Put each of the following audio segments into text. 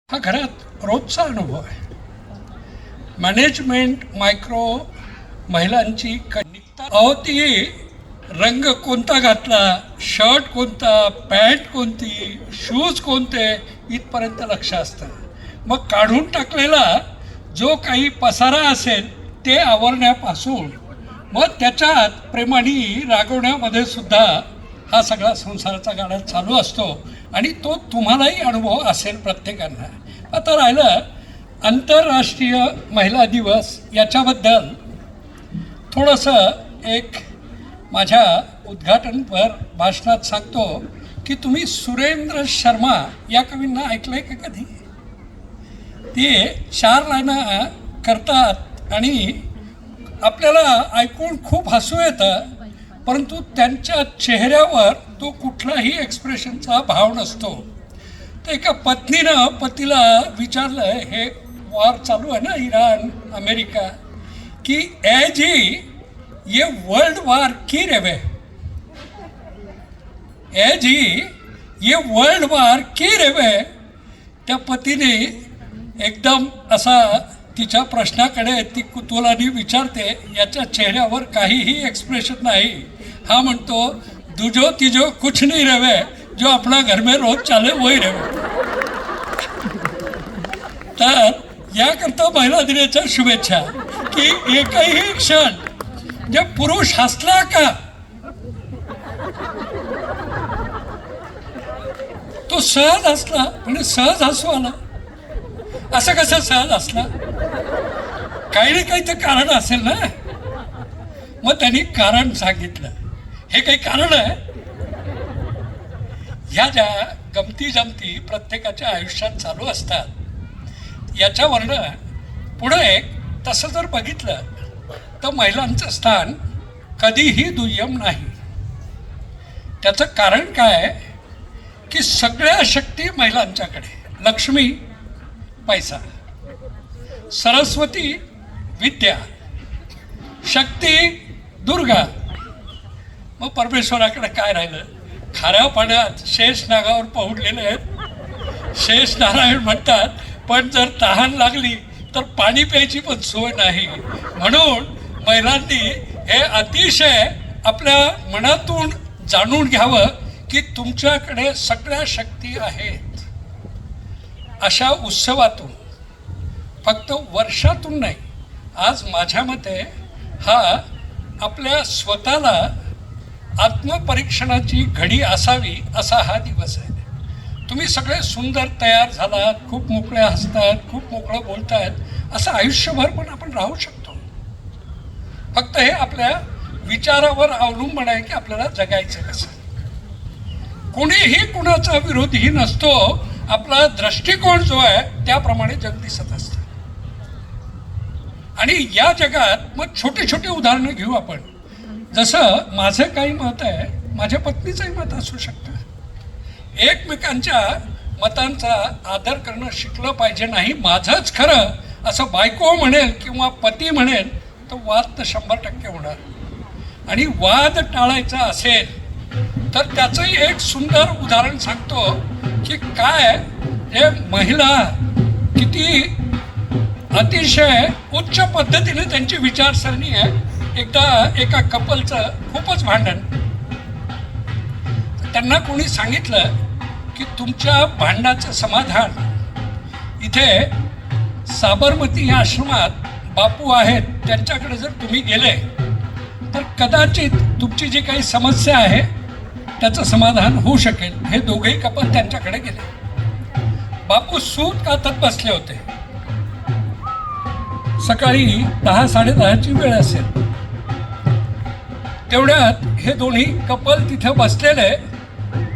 हा घरात रोजचा अनुभव आहे. मॅनेजमेंट मायक्रो महिलांची निघता अहो ती रंग कोणता घातला, शर्ट कोणता, पॅन्ट कोणती, शूज कोणते इथपर्यंत लक्ष असतं. मग काढून टाकलेला जो काही पसारा असेल ते आवरण्यापासून मग त्याच्यात प्रेमाने रागवण्यामध्ये सुद्धा हा सगळा संसाराचा गाडा चालू असतो आणि तो तुम्हालाही अनुभव असेल प्रत्येकांना. आता राहिलं आंतरराष्ट्रीय महिला दिवस, याच्याबद्दल थोडंसं एक माझ्या उद्घाटनपर भाषणात सांगतो की तुम्ही सुरेंद्र शर्मा या कवींना ऐकलं आहे का कधी? ते 4 लाईना करतात आणि आपल्याला ऐकून खूप हसू येतं, परंतु त्यांच्या चेहऱ्यावर तो कुठलाही एक्सप्रेशनचा भाव नसतो. तर एका पत्नीनं पतीला विचारलं, हे वॉर चालू आहे ना इराण अमेरिका, की ए जी ये वर्ल्ड वार की रेवे, ए जी ये वर्ल्ड वार की रेवे. त्या पतीने एकदम असा तिच्या प्रश्नाकडे ती कुतूहलाने विचारते, याच्या चेहऱ्यावर काहीही एक्सप्रेशन नाही. हा म्हणतो, दुजो तिजो कुछ नहीं रहे, जो अपना घर में रोज चाले वही रहे. तर याकरता महिला दिनाच्या शुभेच्छा. की एकही क्षण जे पुरुष हसला का तो सहज हसला, म्हणजे सहज हसू आला. असं कसं सहज असला? काही ना काही तर कारण असेल ना. मग त्यांनी कारण सांगितलं. हे काही कारण आहे? ह्या ज्या गमती जमती प्रत्येकाच्या आयुष्यात चालू असतात, याच्यावरनं पुढे तसं जर बघितलं तर महिलांचं स्थान कधीही दुय्यम नाही. त्याचं कारण काय की सगळ्या शक्ती महिलांच्याकडे. लक्ष्मी पैसा, सरस्वती विद्या, शक्ती दुर्गा. मग परमेश्वराकडे काय राहिलं? खाऱ्या पाण्यात शेष नागावर पहुडलेले आहेत. शेष नारायण म्हणतात, पण जर तहान लागली तर पाणी प्यायची पण सोय नाही. म्हणून महिलांनी हे अतिशय आपल्या मनातून जाणून घ्यावं की तुमच्याकडे सगळ्या शक्ती आहेत. अशा उत्सवातून, फक्त वर्षातून नाही, आज माझ्या मते हा आपल्या स्वतःला आत्मपरीक्षणाची घडी असावी असा हा दिवस आहे. तुम्ही सगळे सुंदर तयार झालात, खूप मोकळे हसतात, खूप मोकळं बोलतायत, असं आयुष्यभर पण आपण राहू शकतो. फक्त हे आपल्या विचारावर अवलंबून आहे की आपल्याला जगायचं कसं. कोणीही कुणाचा विरोधीही नसतो. आपला दृष्टिकोन जो आहे त्याप्रमाणे जग दिसत असतं. आणि या जगात मग छोटी छोटी उदाहरणं घेऊ आपण. जसं माझं काही मत आहे, माझ्या पत्नीचंही मत असू शकतं. एकमेकांच्या मतांचा आदर करणं शिकलं पाहिजे. नाही माझंच खरं असं बायको म्हणेल किंवा पती म्हणेल तर वाद तर 100% होणार. आणि वाद टाळायचा असेल तर त्याचंही एक सुंदर उदाहरण सांगतो की काय हे महिला किती अतिशय उच्च पद्धतीने त्यांची विचारसरणी आहे. एकदा एका कपलचं खूपच भांडण. त्यांना कोणी सांगितलं की तुमच्या भांडणाचं समाधान इथे साबरमती या आश्रमात बापू आहेत, त्यांच्याकडे जर तुम्ही गेले तर कदाचित तुमची जी काही समस्या आहे त्याचं समाधान होऊ शकेल. हे दोघेही कपल त्यांच्याकडे गेले. बापू सूत कातत बसले होते. सकाळी 10-10:30ची वेळ असेल. तेवढ्यात हे दोन्ही कपल तिथे बसलेले.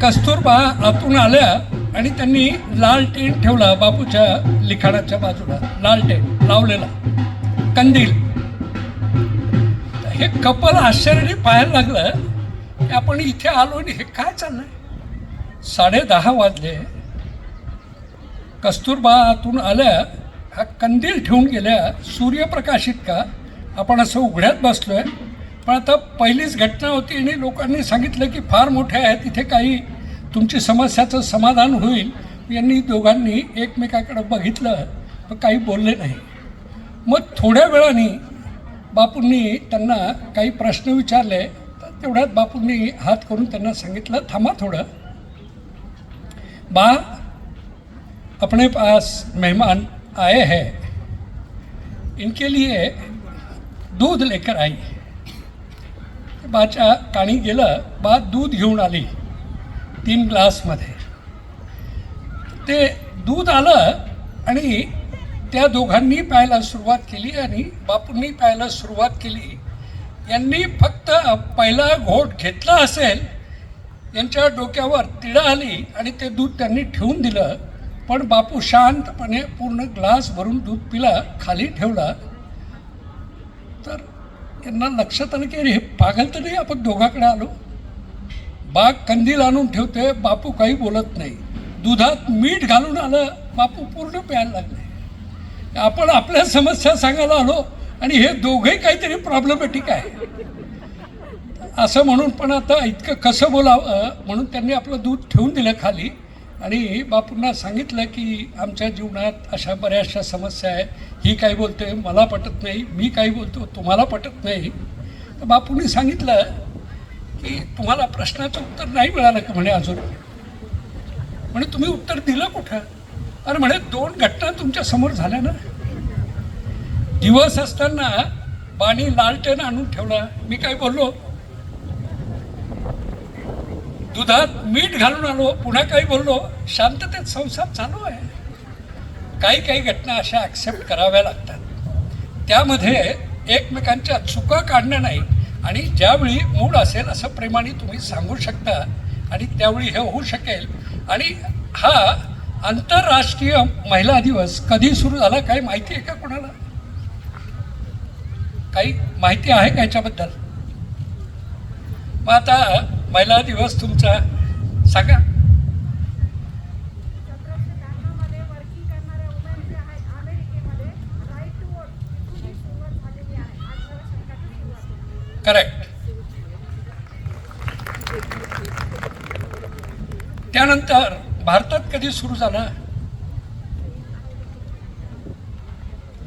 कस्तुरबा आतून आल्या आणि त्यांनी लाल टेंट ठेवला बापूच्या लिखाणाच्या बाजूला. लाल टेंट लावलेला, कंदील. हे कपल आश्चर्याने पाहायला लागलं की आपण इथे आलो आणि हे काय चाललंय. 10:30 वाजले. कस्तुरबा आतून आल्या, हा कंदील ठेवून गेल्या. सूर्यप्रकाशित का? आपण असं उघड्यात बसलोय. पण आता पहिलीच घटना होती आणि लोकांनी सांगितलं की फार मोठे आहे, तिथे काही तुमची समस्याचं समाधान होईल, यांनी दोघांनी एकमेकाकडे बघितलं पण काही बोलले नाही. मग थोड्या वेळाने बापूंनी त्यांना काही प्रश्न विचारले. तर तेवढ्यात बापूंनी हात करून त्यांना सांगितलं, थांबा थोडं. बा, अपने पास मेहमान आए हैं, इनके लिए दूध लेकर आई. बाच्या काणी गेलं. बा दूध घेऊन आली 3 ग्लासमध्ये. ते दूध आलं आणि त्या दोघांनी प्यायला सुरुवात केली आणि बापूंनी प्यायला सुरुवात केली. यांनी फक्त पहिला घोट घेतला असेल, यांच्या डोक्यावर तिळा आली आणि ते दूध त्यांनी ठेवून दिलं. पण बापू शांतपणे पूर्ण ग्लास भरून दूध पिला, खाली ठेवला. तर यांना लक्षात आलं की अरे हे पागल तर नाही, आपण दोघाकडे आलो. बाग कंदील आणून ठेवते, बापू काही बोलत नाही. दुधात मीठ घालून आलं, बापू पूर्ण प्यायला लागले. आपण आपल्या समस्या सांगायला आलो आणि हे दोघंही काहीतरी प्रॉब्लेमॅटिक आहे असं म्हणून. पण आता इतकं कसं बोलावं म्हणून त्यांनी आपलं दूध ठेवून दिलं खाली आणि बापूंना सांगितलं की आमच्या जीवनात अशा बऱ्याचशा समस्या आहे. ही काही बोलते मला पटत नाही, मी काही बोलतो तुम्हाला पटत नाही. तर बापूंनी सांगितलं की तुम्हाला प्रश्नाचं उत्तर नाही मिळालं का म्हणे अजून. म्हणे तुम्ही उत्तर दिलं कुठं. अरे म्हणे 2 घटना तुमच्या समोर झाल्या ना. दिवस असताना बाणी लालटेन आणून ठेवला, मी काय बोललो. दुधात मीठ घालून आलो, पुन्हा काही बोललो. शांततेत संसार चालू आहे. काही काही घटना अशा ॲक्सेप्ट कराव्या लागतात. त्यामध्ये एकमेकांच्या चुका काढणं नाही आणि ज्यावेळी मूड असेल असं प्रेमाने तुम्ही सांगू शकता आणि त्यावेळी हे होऊ शकेल. आणि हा आंतरराष्ट्रीय महिला दिवस कधी सुरू झाला काही माहिती आहे का कोणाला. काही माहिती आहे का याच्याबद्दल. मग आता महिला दिवस तुमचा सांगा. करेक्ट. त्यानंतर भारतात कधी सुरू झाला.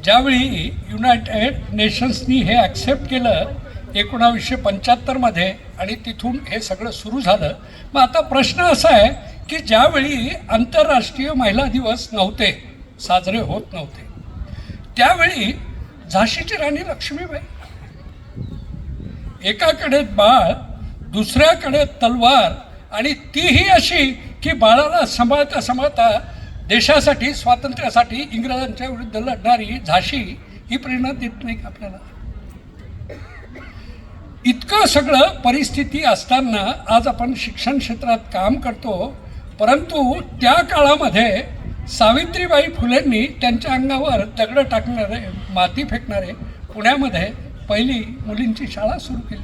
ज्यावेळी युनायटेड नेशन्सनी हे ॲक्सेप्ट केलं 1975मध्ये आणि तिथून हे सगळं सुरू झालं. मग आता प्रश्न असा आहे की ज्यावेळी आंतरराष्ट्रीय महिला दिवस नव्हते, साजरे होत नव्हते, त्यावेळी झाशीची राणी लक्ष्मीबाई, एकाकडे बाळ दुसऱ्याकडे तलवार आणि तीही अशी की बाळाला सांभाळता सांभाळता देशासाठी स्वातंत्र्यासाठी इंग्रजांच्या विरुद्ध लढणारी झाशी ही प्रेरणा देत नाही का आपल्याला. इतकं सगळं परिस्थिती असताना आज आपण शिक्षण क्षेत्रात काम करतो. परंतु त्या काळामध्ये सावित्रीबाई फुलेंनी त्यांच्या अंगावर दगड टाकणारे माती फेकणारे पुण्यामध्ये पहिली मुलींची शाळा सुरू केली.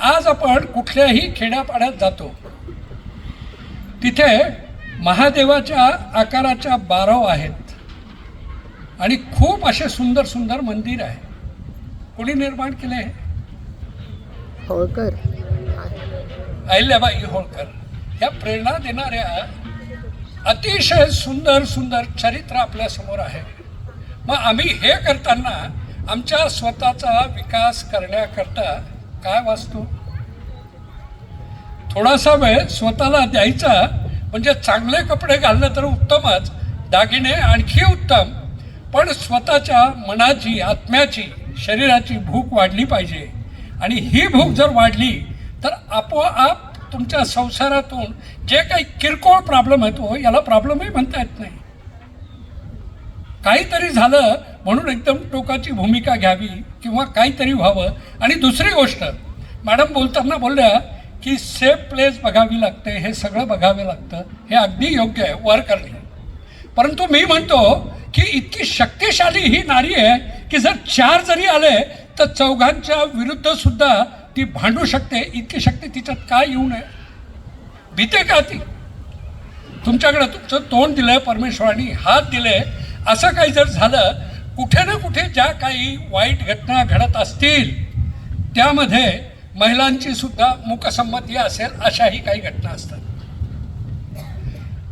आज आपण कुठल्याही खेड्यापाड्यात जातो तिथे महादेवाच्या आकाराच्या बारव आहेत आणि खूप असे सुंदर सुंदर मंदिर आहे. कोणी निर्माण केले. होळकर, अहिल्याबाई होळकर ह्या प्रेरणा देणाऱ्या अतिशय सुंदर सुंदर चरित्र आपल्यासमोर आहे. मग आम्ही हे करताना आमच्या स्वतःचा विकास करण्याकरता काय वाचतो. थोडासा वेळ स्वतःला द्यायचा म्हणजे चांगले कपडे घालणं तर उत्तमच, दागिने आणखी उत्तम, पण स्वतःच्या मनाची आत्म्याची शरीराची भूक वाढली पाहिजे. आणि ही भूक जर वाढली तर आपोआप तुमच्या संसारातून जे काही किरकोळ प्रॉब्लेम येतो याला प्रॉब्लेमही म्हणता येत नाही. काहीतरी झालं म्हणून एकदम टोकाची भूमिका घ्यावी किंवा काहीतरी व्हावं. आणि दुसरी गोष्ट मॅडम बोलताना बोलल्या की सेफ प्लेस बघावी लागते, हे सगळं बघावे लागतं. हे अगदी योग्य आहे वर करणे. परंतु मी म्हणतो की इतकी शक्तिशाली ही नारी आहे की जर 4 जरी आले तर चौघांच्या विरुद्ध सुद्धा ती भांडू शकते. इतकी शक्ती तिच्यात काय येऊ नये. भीते का ती. तुमच्याकडे तुमचं तोंड दिलं परमेश्वराने, हात दिले, असं काही जर झालं कुठे ना कुठे ज्या काही वाईट घटना घडत असतील त्यामध्ये महिलांची सुद्धा मूकसंमती असेल अशाही काही घटना असतात.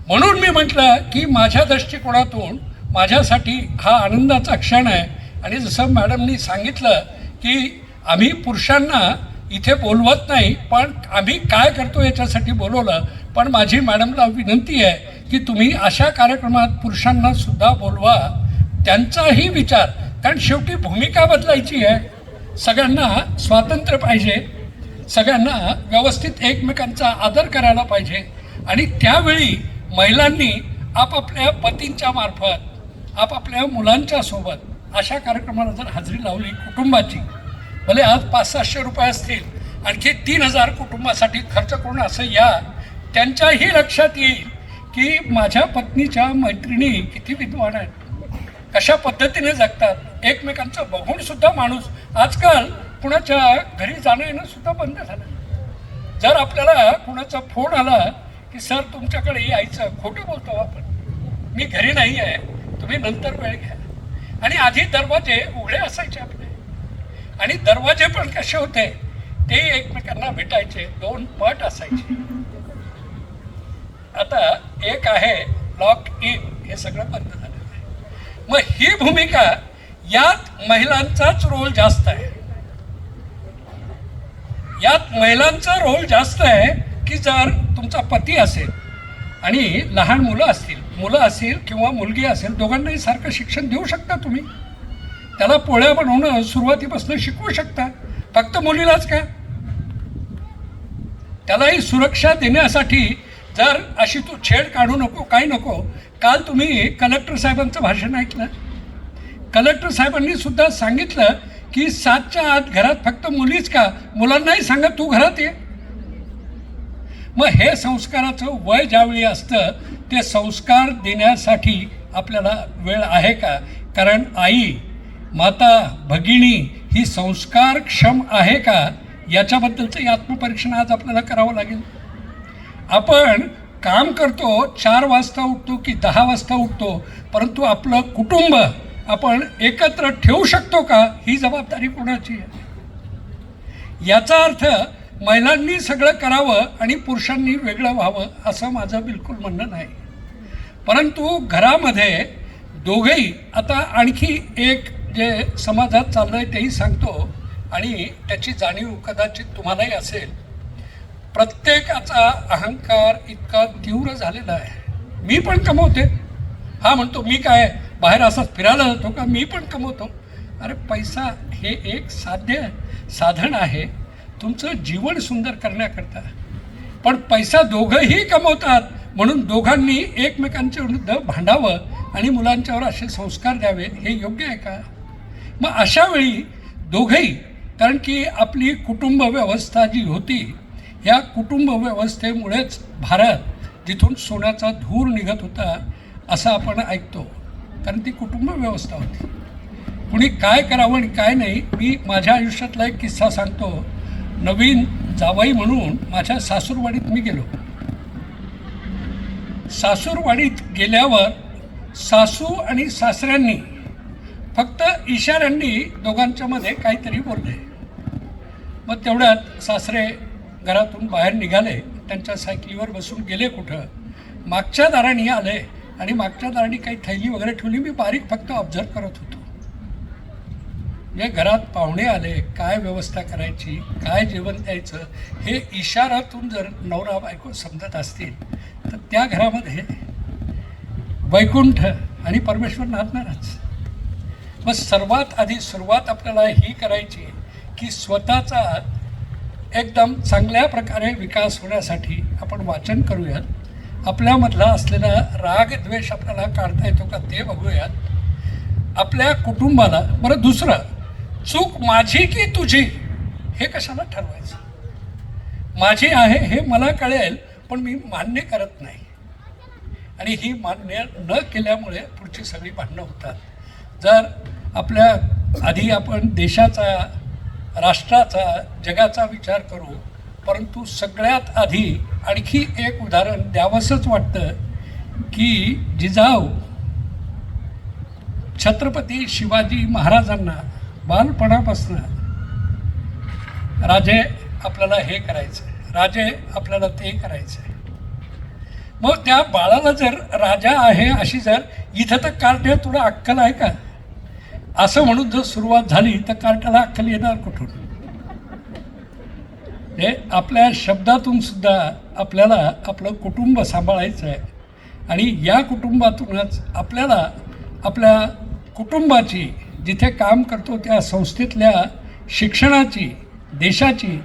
म्हणून मी म्हटलं की माझ्या दृष्टिकोनातून माझ्यासाठी हा आनंदाचा क्षण आहे. आणि जसं मॅडमनी सांगितलं की आम्ही पुरुषांना इथे बोलवत नाही, पण आम्ही काय करतो याच्यासाठी बोलवलं. पण माझी मॅडमला विनंती आहे की तुम्ही अशा कार्यक्रमात पुरुषांना सुद्धा बोलवा, त्यांचाही विचार, कारण शेवटी भूमिका बदलायची आहे. सगळ्यांना स्वातंत्र्य पाहिजे, सगळ्यांना व्यवस्थित एकमेकांचा आदर करायला पाहिजे. आणि त्यावेळी महिलांनी आपापल्या पतींच्या मार्फत आपापल्या मुलांच्या सोबत अशा कार्यक्रमाला जर हजेरी लावली कुटुंबाची, भले आज 500-600 रुपये असतील, आणखी 3000 कुटुंबासाठी खर्च करून असं या, त्यांच्याही लक्षात येईल की माझ्या पत्नीच्या मैत्रिणी किती विद्वान आहेत, कशा पद्धतीने जगतात. एकमेकांचं बघून सुद्धा माणूस आजकाल कुणाच्या घरी जाणं येणं सुद्धा बंद झालं. जर आपल्याला कुणाचा फोन आला की सर तुमच्याकडे यायचं, खोटं बोलतो आपण, मी घरी नाही आहे, तुम्ही नंतर वेळ घ्या. आणि आधी दरवाजे उघडे असायचे आपले, आणि दरवाजे पण कसे होते ते एकमेकांना भेटायचे, 2 पट असायचे. आता एक आहे लॉक इन, हे सगळं बंद झालं आहे. मग ही भूमिका, यात महिलांचाच रोल जास्त आहे. यात महिलांचा रोल जास्त आहे की जर तुमचा पती असेल आणि लहान मुलं असतील किंवा मुलगी असेल, दोघांनाही सारखं शिक्षण देऊ शकता तुम्ही. त्याला पोळ्या बनवणं सुरुवातीपासून शिकवू शकता. फक्त मुलीलाच का, त्यालाही सुरक्षा देण्यासाठी जर अशी तू छेड काढू नको, काही नको. काल तुम्ही कलेक्टर साहेबांचं भाषण ऐकलं. कलेक्टर साहेबांनी सुद्धा सांगितलं की 7च्या आत घरात फक्त मुलीच का, मुलांनाही सांगा तू घरात ये. मग हे संस्काराचं वय ज्यावेळी असतं ते संस्कार देण्यासाठी आपल्याला वेळ आहे का? कारण आई, माता, भगिनी ही संस्कारक्षम आहे का, याच्याबद्दलचं आत्मपरीक्षण आज आपल्याला करावं लागेल. आपण काम करतो, 4 वाजता उठतो की 10 वाजता उठतो, परंतु आपलं कुटुंब आपण एकत्र ठेवू शकतो का, ही जबाबदारी कोणाची आहे? याचा अर्थ महिलांनी सगळं करावं आणि पुरुषांनी वेगळं व्हावं असं माझं बिलकुल म्हणणं नाही. परंतु घरामध्ये दोघेही, आता आणखी एक जे समाजात चाललं आहे तेही सांगतो, आणि त्याची जाणीव कदाचित तुम्हालाही असेल. प्रत्येकाचा अहंकार इतका तीव्र झालेला आहे. मी पण कमवते, हा म्हणतो मी काय बाहेर असंच फिरायला जातो का, मी पण कमवतो. अरे पैसा हे एक साधन आहे तुमचं जीवन सुंदर करण्याकरता. पण पैसा दोघंही कमवतात म्हणून दोघांनी एकमेकांच्या विरुद्ध भांडावं आणि मुलांच्यावर असे संस्कार द्यावे, हे योग्य आहे का? मग अशा वेळी दोघंही, कारण की आपली कुटुंब व्यवस्था जी होती, ह्या कुटुंब व्यवस्थेमुळेच भारत जिथून सोन्याचा धूर निघत होता असं आपण ऐकतो, कारण ती कुटुंब व्यवस्था होती. कुणी काय करावं आणि काय नाही. मी माझ्या आयुष्यातला एक किस्सा सांगतो. नवीन जावई म्हणून माझ्या सासूरवाडीत मी गेलो. सासूरवाडीत गेल्यावर सासू आणि सासऱ्यांनी फक्त इशाऱ्यांनी दोघांच्या मध्ये काहीतरी बोलले. मग तेवढ्यात सासरे घरातून बाहेर निघाले, त्यांच्या सायकलीवर बसून गेले कुठं, मागच्या दाराने आले आणि मागच्या दाराने काही थैली वगैरे ठेवली. मी बारीक फक्त ऑब्झर्व करत होतो. म्हणजे घरात पाहुणे आले, काय व्यवस्था करायची, काय जेवण द्यायचं, हे इशारातून जर नवरा बायको समजत असतील तर त्या घरामध्ये वैकुंठ आणि परमेश्वर नांदणारच. मग सर्वात आधी सुरुवात आपल्याला ही करायची की स्वतःचा एकदम चांगल्या प्रकारे विकास होण्यासाठी आपण वाचन करूयात. आपल्यामधला असलेला राग द्वेष आपल्याला काढता येतो का ते बघूयात. आपल्या कुटुंबाला, बरं दुसरं, चूक माझी की तुझी हे कशाला ठरवायचं? माझी आहे हे मला कळेल, पण मी मान्य करत नाही, आणि ही मान्य न केल्यामुळे पुढची सगळी भांडणं होतात. जर आपल्या आधी आपण देशाचा, राष्ट्राचा, जगाचा विचार करू, परंतु सगळ्यात आधी आणखी एक उदाहरण द्यावंसंच वाटतं की जिजाऊ छत्रपती शिवाजी महाराजांना बालपणापासून राजे आपल्याला हे करायचं, राजे आपल्याला ते करायचं. मग त्या बाळाला जर राजा आहे अशी जर इथं तर कार्ट्या तुला अक्कल आहे का असं म्हणून जर सुरुवात झाली तर कार्ट्याला अक्कल येणार कुठून? हे आपल्या शब्दातून सुद्धा आपल्याला आपलं कुटुंब सांभाळायचं आहे आणि या कुटुंबातूनच आपल्याला आपल्या कुटुंबाची, जिथे काम करतो त्या संस्थेतल्या शिक्षणाची, देशाची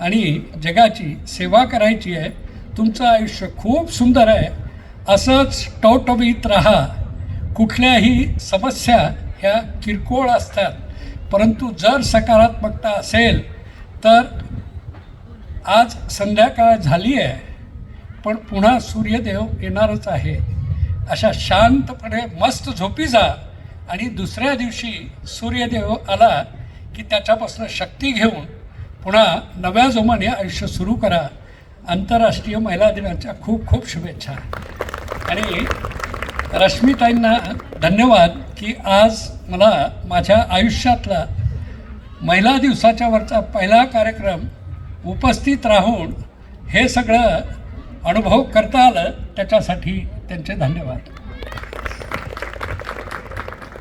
आणि जगाची सेवा करायची आहे. तुमचं आयुष्य खूप सुंदर आहे. असंच टवटवीत राहा. कुठल्याही समस्या ह्या किरकोळ असतात, परंतु जर सकारात्मकता असेल तर आज संध्याकाळ झाली आहे पण पुन्हा सूर्यदेव येणारच आहे. अशा शांतपणे मस्त झोपी जा आणि दुसऱ्या दिवशी सूर्यदेव आला की त्याच्यापासून शक्ती घेऊन पुन्हा नव्या जोमाने आयुष्य सुरू करा. आंतरराष्ट्रीय महिला दिनाच्या खूप खूप शुभेच्छा. आणि रश्मीताईंना धन्यवाद की आज मला माझ्या आयुष्यातला महिला दिवसाच्या वरचा पहिला कार्यक्रम उपस्थित राहून हे सगळं अनुभव करता आलं, त्याच्यासाठी त्यांचे धन्यवाद.